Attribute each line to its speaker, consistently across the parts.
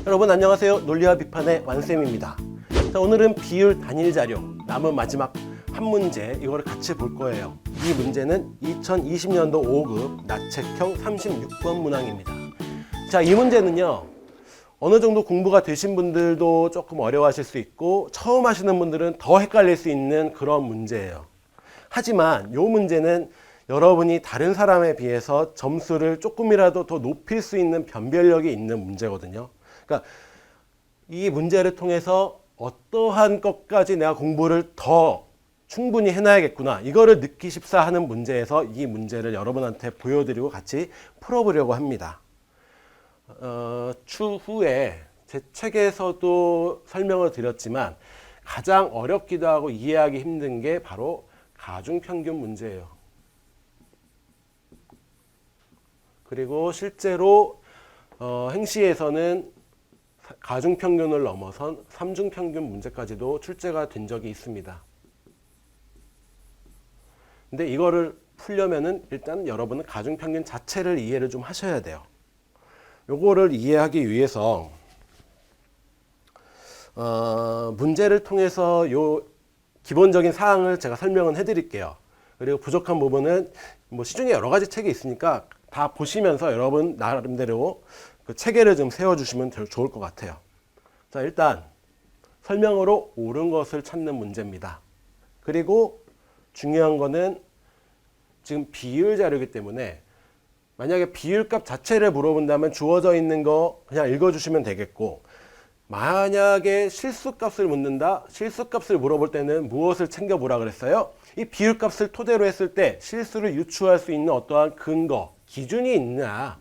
Speaker 1: 여러분 안녕하세요. 논리와 비판의 완쌤입니다. 자, 오늘은 비율 단일 자료 남은 마지막 한 문제, 이거를 같이 볼 거예요. 이 문제는 2020년도 5급 나책형 36번 문항입니다. 자, 이 문제는요, 어느 정도 공부가 되신 분들도 조금 어려워하실 수 있고 처음 하시는 분들은 더 헷갈릴 수 있는 그런 문제예요. 하지만 이 문제는 여러분이 다른 사람에 비해서 점수를 조금이라도 더 높일 수 있는 변별력이 있는 문제거든요. 그러니까 이 문제를 통해서 어떠한 것까지 내가 공부를 더 충분히 해놔야겠구나, 이거를 느끼십사 하는 문제에서 이 문제를 여러분한테 보여드리고 같이 풀어보려고 합니다. 추후에 제 책에서도 설명을 드렸지만 가장 어렵기도 하고 이해하기 힘든 게 바로 가중평균 문제예요. 그리고 실제로 행시에서는 가중평균을 넘어선 삼중평균 문제까지도 출제가 된 적이 있습니다. 근데 이거를 풀려면은 일단 여러분은 가중평균 자체를 이해를 좀 하셔야 돼요. 요거를 이해하기 위해서 문제를 통해서 요 기본적인 사항을 제가 설명은 해드릴게요. 그리고 부족한 부분은 뭐 시중에 여러 가지 책이 있으니까 다 보시면서 여러분 나름대로 그 체계를 좀 세워주시면 좋을 것 같아요. 자, 일단 설명으로 옳은 것을 찾는 문제입니다. 그리고 중요한 거는 지금 비율 자료이기 때문에 만약에 비율값 자체를 물어본다면 주어져 있는 거 그냥 읽어주시면 되겠고, 만약에 실수값을 묻는다, 실수값을 물어볼 때는 무엇을 챙겨보라 그랬어요? 이 비율값을 토대로 했을 때 실수를 유추할 수 있는 어떠한 근거, 기준이 있냐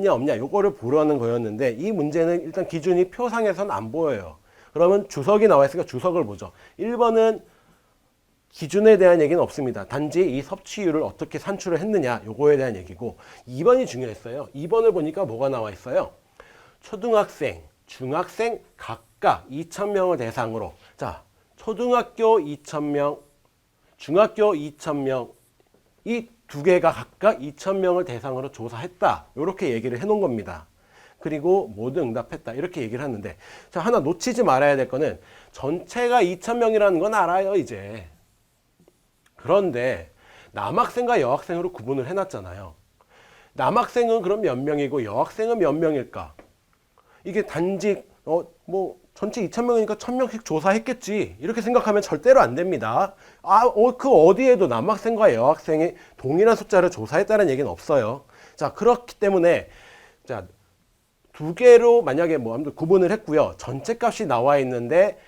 Speaker 1: 없냐, 요거를 보라는 거였는데 이 문제는 일단 기준이 표상에선 안 보여요. 그러면 주석이 나와 있으니까 주석을 보죠. 1번은 기준에 대한 얘기는 없습니다. 단지 이 섭취율을 어떻게 산출을 했느냐, 요거에 대한 얘기고, 2번이 중요했어요. 2번을 보니까 뭐가 나와 있어요? 초등학생, 중학생 각각 2,000명을 대상으로, 자, 초등학교 2,000명, 중학교 2,000명, 이 두 개가 각각 2,000명을 대상으로 조사했다, 이렇게 얘기를 해놓은 겁니다. 그리고 모두 응답했다, 이렇게 얘기를 하는데, 자, 하나 놓치지 말아야 될 거는 전체가 2,000명이라는 건 알아요, 이제. 그런데 남학생과 여학생으로 구분을 해놨잖아요. 남학생은 그럼 몇 명이고 여학생은 몇 명일까? 이게 단지 전체 2,000명이니까 1,000명씩 조사했겠지, 이렇게 생각하면 절대로 안 됩니다. 그 어디에도 남학생과 여학생이 동일한 숫자를 조사했다는 얘기는 없어요. 자, 그렇기 때문에 자, 두 개로 만약에 구분을 했고요. 전체 값이 나와 있는데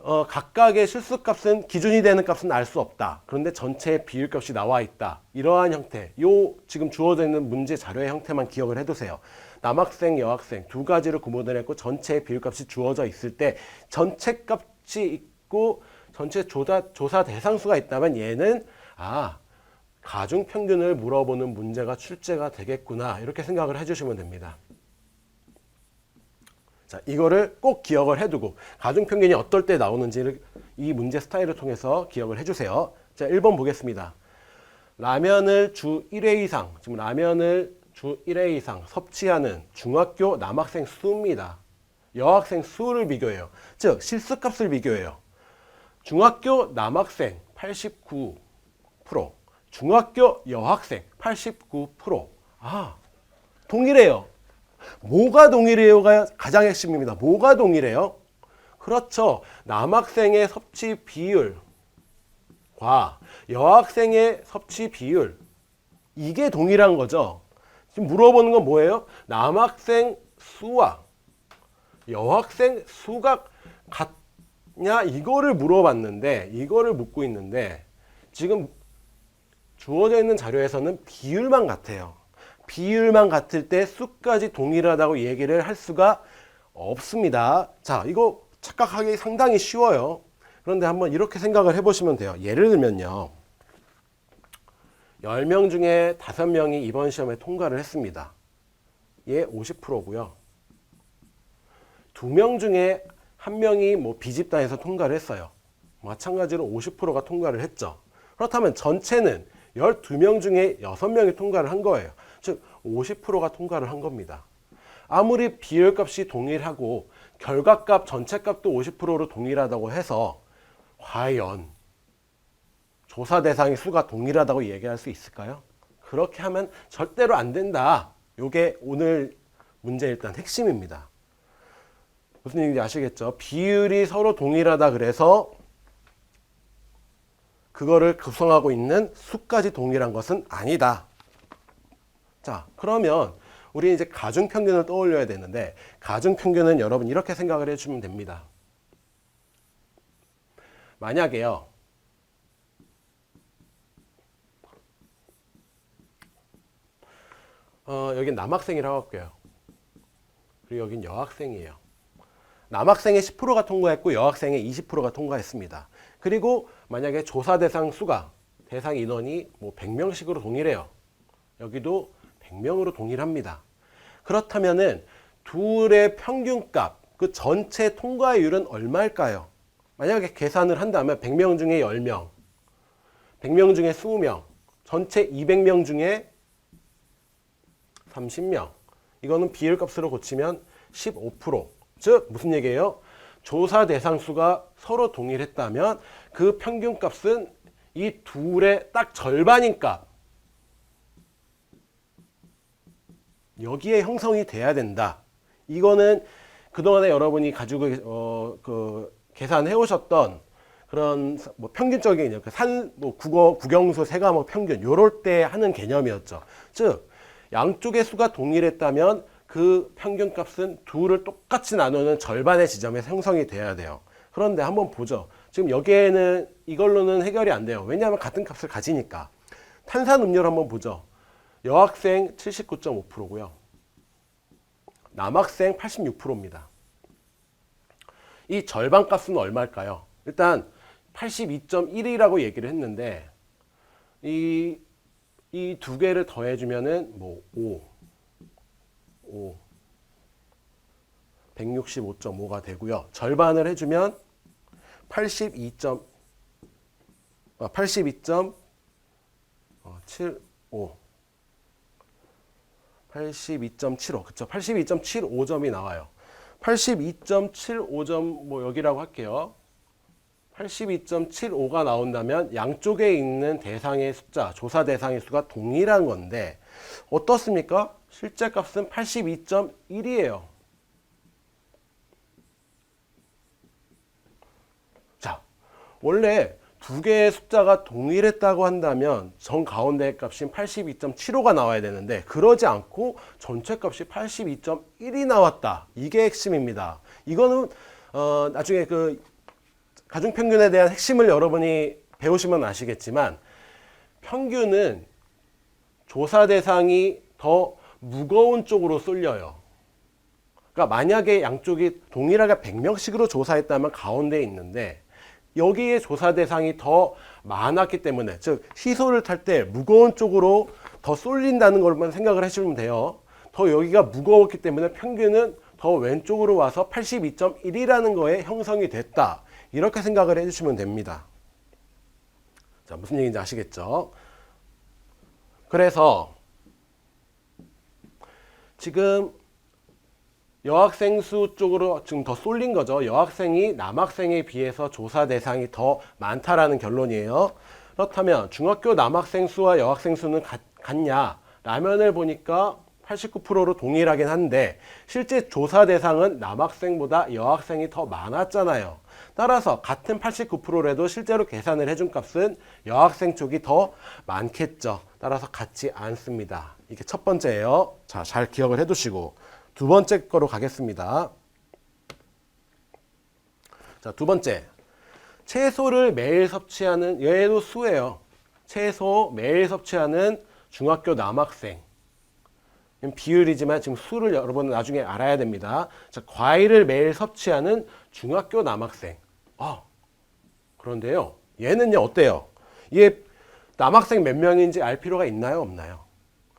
Speaker 1: 각각의 실수값은, 기준이 되는 값은 알 수 없다. 그런데 전체의 비율값이 나와 있다. 이러한 형태, 지금 주어져 있는 문제 자료의 형태만 기억을 해두세요. 남학생, 여학생 두 가지를 구분을 했고 전체의 비율값이 주어져 있을 때 전체 값이 있고 전체 조사 대상수가 있다면 얘는 가중평균을 물어보는 문제가 출제가 되겠구나, 이렇게 생각을 해주시면 됩니다. 자, 이거를 꼭 기억을 해두고 가중평균이 어떨 때 나오는지를 이 문제 스타일을 통해서 기억을 해주세요. 자, 1번 보겠습니다. 라면을 주 1회 이상, 지금 라면을 주 1회 이상 섭취하는 중학교 남학생 수입니다. 여학생 수를 비교해요. 즉 실수값을 비교해요. 중학교 남학생 89%, 중학교 여학생 89%. 동일해요. 뭐가 동일해요가 가장 핵심입니다. 뭐가 동일해요? 그렇죠. 남학생의 섭취 비율과 여학생의 섭취 비율, 이게 동일한 거죠. 지금 물어보는 건 뭐예요? 남학생 수와 여학생 수가 같냐, 이거를 물어봤는데, 이거를 묻고 있는데 지금 주어져 있는 자료에서는 비율만 같아요. 비율만 같을 때 수까지 동일하다고 얘기를 할 수가 없습니다. 자, 이거 착각하기 상당히 쉬워요. 그런데 한번 이렇게 생각을 해보시면 돼요. 예를 들면요, 10명 중에 5명이 이번 시험에 통과를 했습니다. 얘 50%고요. 2명 중에 1명이 비집단에서 통과를 했어요. 마찬가지로 50%가 통과를 했죠. 그렇다면 전체는 12명 중에 6명이 통과를 한 거예요. 즉 50%가 통과를 한 겁니다. 아무리 비율값이 동일하고 결과값 전체값도 50%로 동일하다고 해서 과연 조사 대상의 수가 동일하다고 얘기할 수 있을까요? 그렇게 하면 절대로 안 된다. 이게 오늘 문제 일단 핵심입니다. 무슨 얘기인지 아시겠죠? 비율이 서로 동일하다 그래서 그거를 구성하고 있는 수까지 동일한 것은 아니다. 자, 그러면 우리 이제 가중평균을 떠올려야 되는데, 가중평균은 여러분 이렇게 생각을 해주면 됩니다. 만약에요, 여긴 남학생이라고 할게요. 그리고 여긴 여학생이에요. 남학생의 10%가 통과했고 여학생의 20%가 통과했습니다. 그리고 만약에 조사 대상 수가, 대상 인원이 뭐 100명씩으로 동일해요. 여기도 100명으로 동일합니다. 그렇다면은 둘의 평균값, 그 전체 통과율은 얼마일까요? 만약에 계산을 한다면 100명 중에 10명, 100명 중에 20명, 전체 200명 중에 30명. 이거는 비율값으로 고치면 15%. 즉 무슨 얘기예요? 조사 대상 수가 서로 동일했다면 그 평균값은 이 둘의 딱 절반인 값, 여기에 형성이 돼야 된다. 이거는 그동안에 여러분이 가지고 계산해 오셨던 그런 뭐 평균적인 국어 국영수 세 과목 평균 요럴 때 하는 개념이었죠. 즉 양쪽의 수가 동일했다면 그 평균값은 둘을 똑같이 나누는 절반의 지점에서 형성이 돼야 돼요. 그런데 한번 보죠. 지금 여기에는 이걸로는 해결이 안 돼요. 왜냐하면 같은 값을 가지니까. 탄산음료를 한번 보죠. 여학생 79.5%고요. 남학생 86%입니다. 이 절반 값은 얼마일까요? 일단 82.1이라고 얘기를 했는데 이 두 개를 더해주면은 뭐 165.5가 되고요. 절반을 해주면 82.75 82.75 그쵸? 82.75점이 나와요. 82.75점 뭐 여기라고 할게요. 82.75가 나온다면 양쪽에 있는 대상의 숫자, 조사 대상의 수가 동일한 건데 어떻습니까? 실제 값은 82.1이에요. 자, 원래 두 개의 숫자가 동일했다고 한다면 정 가운데 값인 82.75가 나와야 되는데 그러지 않고 전체 값이 82.1이 나왔다. 이게 핵심입니다. 이거는 나중에 그 가중평균에 대한 핵심을 여러분이 배우시면 아시겠지만 평균은 조사 대상이 더 무거운 쪽으로 쏠려요. 그러니까 만약에 양쪽이 동일하게 100명씩으로 조사했다면 가운데에 있는데 여기에 조사 대상이 더 많았기 때문에 즉 시소를 탈 때 무거운 쪽으로 더 쏠린다는 것만 생각을 해주면 돼요. 더 여기가 무거웠기 때문에 평균은 더 왼쪽으로 와서 82.1이라는 거에 형성이 됐다. 이렇게 생각을 해주시면 됩니다. 자, 무슨 얘기인지 아시겠죠? 그래서 지금 여학생 수 쪽으로 지금 더 쏠린 거죠. 여학생이 남학생에 비해서 조사 대상이 더 많다라는 결론이에요. 그렇다면 중학교 남학생 수와 여학생 수는 같냐? 라면을 보니까 89%로 동일하긴 한데 실제 조사 대상은 남학생보다 여학생이 더 많았잖아요. 따라서 같은 89%라도 실제로 계산을 해준 값은 여학생 쪽이 더 많겠죠. 따라서 같지 않습니다. 이게 첫 번째예요. 자, 잘 기억을 해두시고 두 번째 거로 가겠습니다. 자, 두 번째. 채소를 매일 섭취하는, 얘도 수예요. 채소 매일 섭취하는 중학교 남학생. 비율이지만 지금 수를 여러분은 나중에 알아야 됩니다. 자, 과일을 매일 섭취하는 중학교 남학생. 그런데요. 얘는요, 어때요? 얘 남학생 몇 명인지 알 필요가 있나요? 없나요?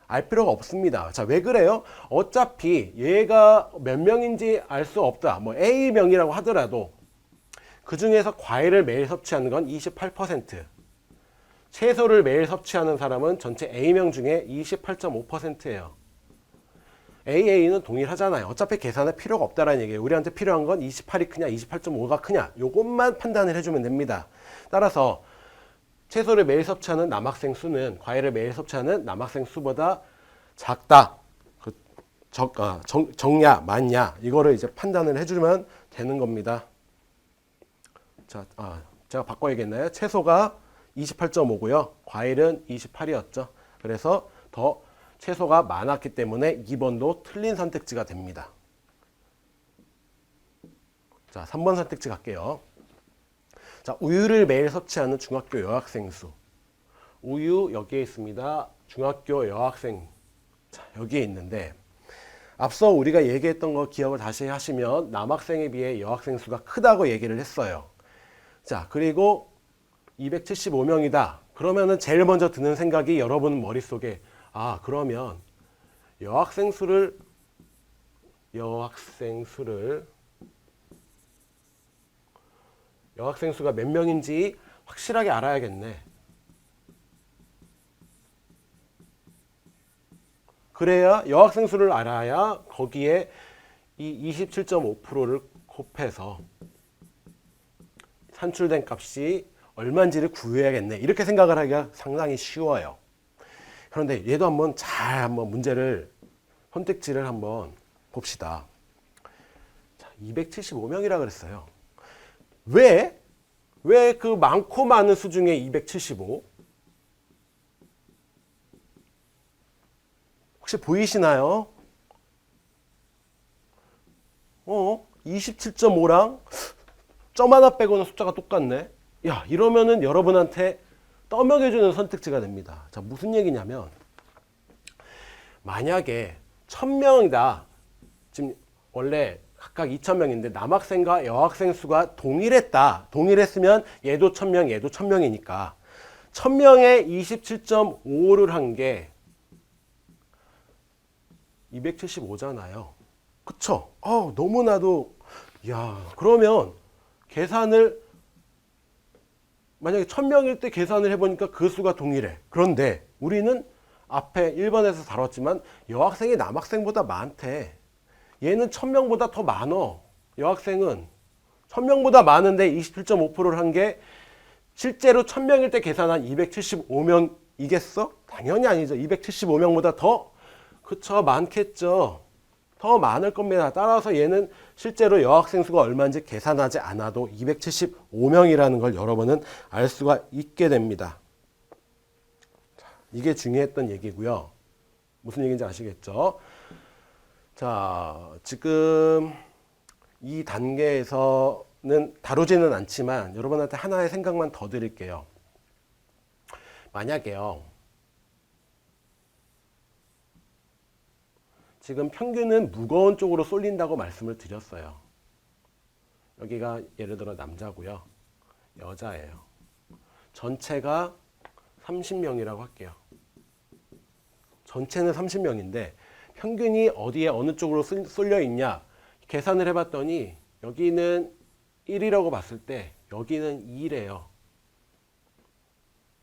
Speaker 1: 알 필요가 없습니다. 자, 왜 그래요? 어차피 얘가 몇 명인지 알 수 없다. 뭐 A명이라고 하더라도 그 중에서 과일을 매일 섭취하는 건 28%. 채소를 매일 섭취하는 사람은 전체 A명 중에 28.5%예요. AA는 동일하잖아요. 어차피 계산할 필요가 없다라는 얘기예요. 우리한테 필요한 건 28이 크냐 28.5가 크냐 요것만 판단을 해주면 됩니다. 따라서 채소를 매일 섭취하는 남학생 수는 과일을 매일 섭취하는 남학생 수보다 작다. 적냐 많냐 이거를 이제 판단을 해주면 되는 겁니다. 자, 제가 바꿔야겠나요? 채소가 28.5고요. 과일은 28이었죠. 그래서 더 채소가 많았기 때문에 2번도 틀린 선택지가 됩니다. 자, 3번 선택지 갈게요. 자, 우유를 매일 섭취하는 중학교 여학생 수. 우유 여기에 있습니다. 중학교 여학생. 자, 여기에 있는데 앞서 우리가 얘기했던 거 기억을 다시 하시면 남학생에 비해 여학생 수가 크다고 얘기를 했어요. 자, 그리고 275명이다. 그러면은 제일 먼저 드는 생각이 여러분 머릿속에 그러면 여학생 수를 여학생 수가 몇 명인지 확실하게 알아야겠네. 그래야 여학생 수를 알아야 거기에 이 27.5%를 곱해서 산출된 값이 얼마인지를 구해야겠네. 이렇게 생각을 하기가 상당히 쉬워요. 그런데 얘도 한번 문제를 선택지를 한번 봅시다. 자, 275명이라 그랬어요. 왜 그 많고 많은 수 중에 275? 혹시 보이시나요? 27.5랑 점 하나 빼고는 숫자가 똑같네. 야, 이러면은 여러분한테 떠먹여주는 선택지가 됩니다. 자, 무슨 얘기냐면 만약에 1000명이다. 지금 원래 각각 2000명인데 남학생과 여학생 수가 동일했다. 동일했으면 얘도 1000명, 얘도 1000명이니까 1000명에 27.5를 한 게 275잖아요. 그쵸? 너무나도 그러면 계산을 만약에 1000명일 때 계산을 해보니까 그 수가 동일해. 그런데 우리는 앞에 1번에서 다뤘지만 여학생이 남학생보다 많대. 얘는 1000명보다 더 많어. 여학생은 1000명보다 많은데 27.5%를 한 게 실제로 1000명일 때 계산한 275명이겠어? 당연히 아니죠. 275명보다 더 그쵸 많겠죠. 더 많을 겁니다. 따라서 얘는 실제로 여학생 수가 얼마인지 계산하지 않아도 275명이라는 걸 여러분은 알 수가 있게 됩니다. 이게 중요했던 얘기고요. 무슨 얘기인지 아시겠죠? 자, 지금 이 단계에서는 다루지는 않지만 여러분한테 하나의 생각만 더 드릴게요. 만약에요. 지금 평균은 무거운 쪽으로 쏠린다고 말씀을 드렸어요. 여기가 예를 들어 남자고요. 여자예요. 전체가 30명이라고 할게요. 전체는 30명인데 평균이 어디에 어느 쪽으로 쏠려 있냐 계산을 해봤더니 여기는 1이라고 봤을 때 여기는 2래요.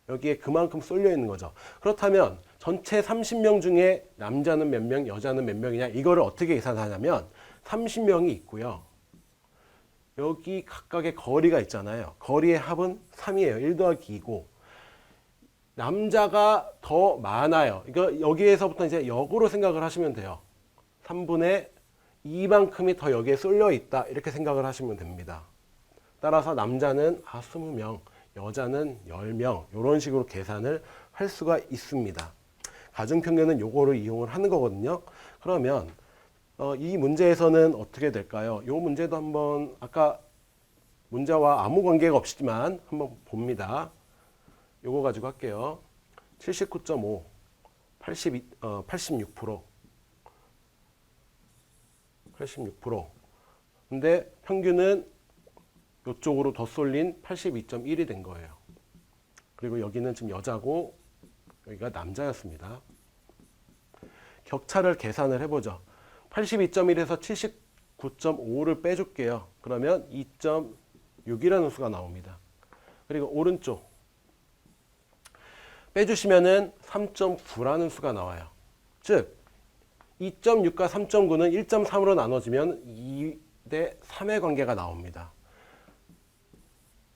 Speaker 1: 여기에 그만큼 쏠려 있는 거죠. 그렇다면 전체 30명 중에 남자는 몇 명, 여자는 몇 명이냐 이거를 어떻게 계산하냐면 30명이 있고요. 여기 각각의 거리가 있잖아요. 거리의 합은 3이에요. 1 더하기 2고 남자가 더 많아요. 이거 여기에서부터 이제 역으로 생각을 하시면 돼요. 3분의 2만큼이 더 여기에 쏠려 있다. 이렇게 생각을 하시면 됩니다. 따라서 남자는 20명, 여자는 10명 이런 식으로 계산을 할 수가 있습니다. 가중평균은 요거를 이용을 하는 거거든요. 그러면 이 문제에서는 어떻게 될까요? 이 문제도 한번 아까 문제와 아무 관계가 없지만 한번 봅니다. 요거 가지고 할게요. 79.5, 86%. 86%. 근데 평균은 이쪽으로 더 쏠린 82.1이 된 거예요. 그리고 여기는 지금 여자고 여기가 남자였습니다. 격차를 계산을 해보죠. 82.1에서 79.5를 빼줄게요. 그러면 2.6이라는 수가 나옵니다. 그리고 오른쪽 빼주시면은 3.9라는 수가 나와요. 즉 2.6과 3.9는 1.3으로 나눠지면 2대 3의 관계가 나옵니다.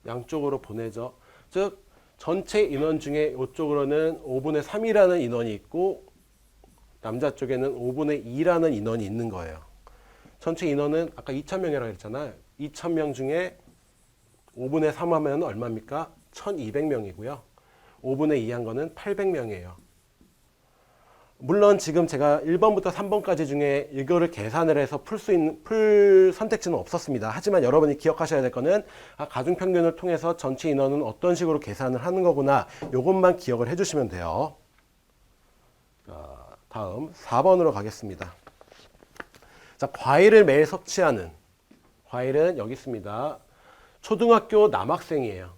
Speaker 1: 양쪽으로 보내죠. 즉 전체 인원 중에 이쪽으로는 5분의 3이라는 인원이 있고 남자 쪽에는 5분의 2라는 인원이 있는 거예요. 전체 인원은 아까 2,000명이라고 했잖아요. 2,000명 중에 5분의 3 하면 얼마입니까? 1,200명이고요. 5분의 2 한 거는 800명이에요. 물론 지금 제가 1번부터 3번까지 중에 이거를 계산을 해서 풀 선택지는 없었습니다. 하지만 여러분이 기억하셔야 될 거는 가중평균을 통해서 전체 인원은 어떤 식으로 계산을 하는 거구나. 이것만 기억을 해주시면 돼요. 자, 다음 4번으로 가겠습니다. 자, 과일을 매일 섭취하는, 과일은 여기 있습니다. 초등학교 남학생이에요.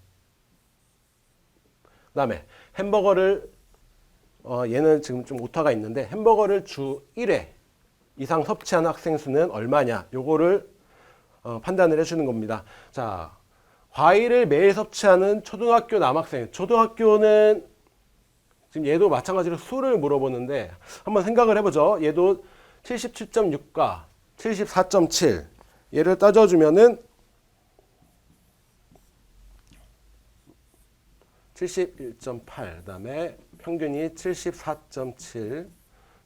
Speaker 1: 그 다음에 햄버거를 얘는 지금 좀 오타가 있는데 햄버거를 주 1회 이상 섭취하는 학생 수는 얼마냐, 요거를 판단을 해주는 겁니다. 자, 과일을 매일 섭취하는 초등학교 남학생, 초등학교는 지금 얘도 마찬가지로 수를 물어보는데 한번 생각을 해보죠. 얘도 77.6과 74.7 얘를 따져주면은 71.8, 그 다음에 평균이 74.7, 그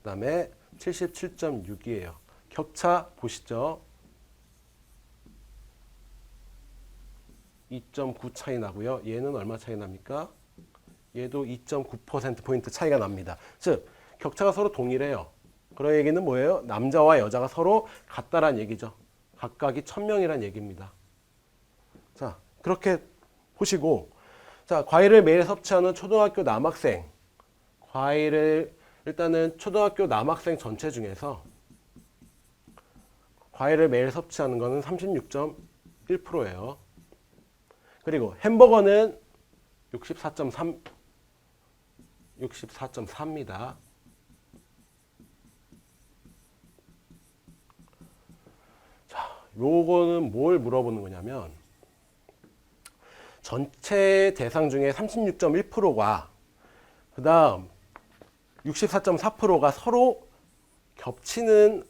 Speaker 1: 다음에 77.6이에요. 격차 보시죠. 2.9 차이 나고요. 얘는 얼마 차이 납니까? 얘도 2.9%포인트 차이가 납니다. 즉 격차가 서로 동일해요. 그런 얘기는 뭐예요? 남자와 여자가 서로 같다란 얘기죠. 각각이 1000명이란 얘기입니다. 자, 그렇게 보시고, 자, 과일을 매일 섭취하는 초등학교 남학생, 과일을 일단은 초등학교 남학생 전체 중에서 과일을 매일 섭취하는 거는 36.1%예요. 그리고 햄버거는 64.4입니다. 자, 요거는 뭘 물어보는 거냐면 전체 대상 중에 36.1%가 그 다음 64.4%가 서로 겹치는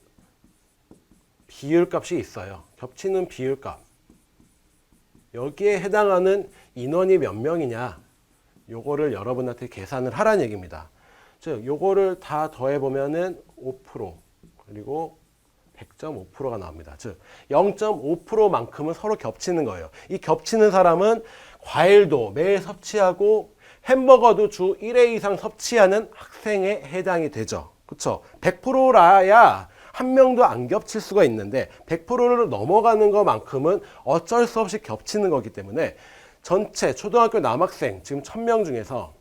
Speaker 1: 비율값이 있어요. 겹치는 비율값. 여기에 해당하는 인원이 몇 명이냐, 요거를 여러분한테 계산을 하라는 얘기입니다. 즉 요거를 다 더해보면은 5% 그리고 100.5%가 나옵니다. 즉 0.5%만큼은 서로 겹치는 거예요. 이 겹치는 사람은 과일도 매일 섭취하고 햄버거도 주 1회 이상 섭취하는 학생에 해당이 되죠. 그렇죠? 100%라야 한 명도 안 겹칠 수가 있는데 100%를 넘어가는 것만큼은 어쩔 수 없이 겹치는 거기 때문에 전체 초등학교 남학생 지금 1000명 중에서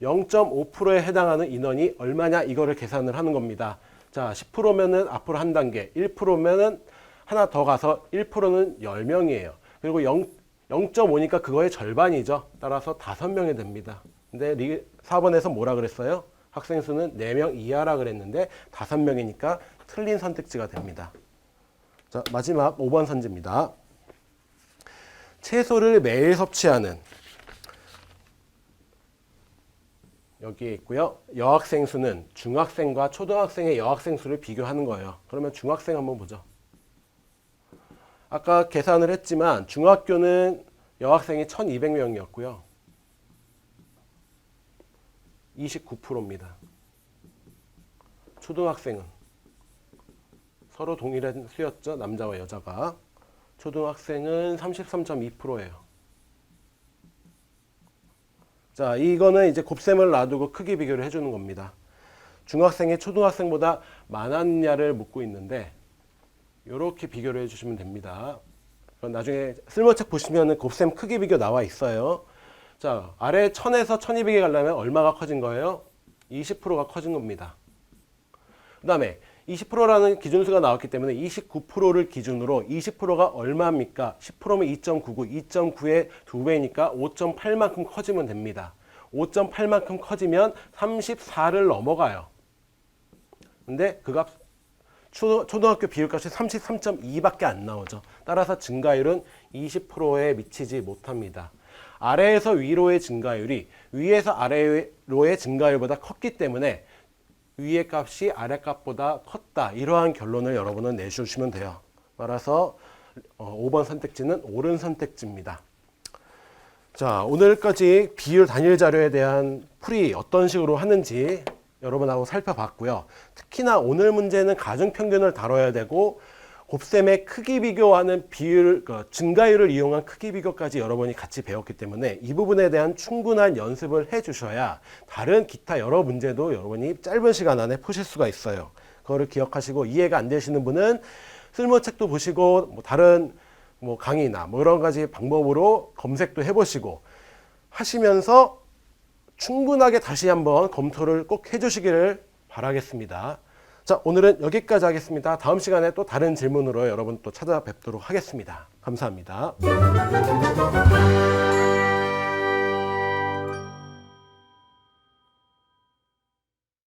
Speaker 1: 0.5%에 해당하는 인원이 얼마냐, 이거를 계산을 하는 겁니다. 자, 10%면은 앞으로 한 단계, 1%면은 하나 더 가서 1%는 10명이에요. 그리고 0.5니까 그거의 절반이죠. 따라서 5명이 됩니다. 근데 4번에서 뭐라 그랬어요? 학생 수는 4명 이하라 그랬는데 5명이니까 틀린 선택지가 됩니다. 자, 마지막 5번 선지입니다. 채소를 매일 섭취하는, 여기에 있고요. 여학생 수는 중학생과 초등학생의 여학생 수를 비교하는 거예요. 그러면 중학생 한번 보죠. 아까 계산을 했지만 중학교는 여학생이 1200명이었고요. 29%입니다. 초등학생은 서로 동일한 수였죠. 남자와 여자가. 초등학생은 33.2%예요. 자, 이거는 이제 곱셈을 놔두고 크기 비교를 해주는 겁니다. 중학생이 초등학생보다 많았냐를 묻고 있는데 이렇게 비교를 해주시면 됩니다. 나중에 쓸모책 보시면 곱셈 크기 비교 나와 있어요. 자, 아래 1000에서 1200에 가려면 얼마가 커진 거예요? 20%가 커진 겁니다. 그 다음에 20%라는 기준수가 나왔기 때문에 29%를 기준으로 20%가 얼마입니까? 10%면 2.99, 2.9의 2배니까 5.8만큼 커지면 됩니다. 5.8만큼 커지면 34를 넘어가요. 근데 그 값, 초등학교 비율값이 33.2밖에 안 나오죠. 따라서 증가율은 20%에 미치지 못합니다. 아래에서 위로의 증가율이 위에서 아래로의 증가율보다 컸기 때문에 위의 값이 아래 값보다 컸다. 이러한 결론을 여러분은 내주시면 돼요. 따라서 5번 선택지는 옳은 선택지입니다. 자, 오늘까지 비율 단일 자료에 대한 풀이 어떤 식으로 하는지 여러분하고 살펴봤고요. 특히나 오늘 문제는 가중평균을 다뤄야 되고 곱셈의 크기 비교하는 비율, 증가율을 이용한 크기 비교까지 여러분이 같이 배웠기 때문에 이 부분에 대한 충분한 연습을 해 주셔야 다른 기타 여러 문제도 여러분이 짧은 시간 안에 푸실 수가 있어요. 그거를 기억하시고, 이해가 안 되시는 분은 쓸모책도 보시고 다른 강의나 여러 가지 방법으로 검색도 해보시고 하시면서 충분하게 다시 한번 검토를 꼭 해주시기를 바라겠습니다. 자, 오늘은 여기까지 하겠습니다. 다음 시간에 또 다른 질문으로 여러분 또 찾아뵙도록 하겠습니다. 감사합니다.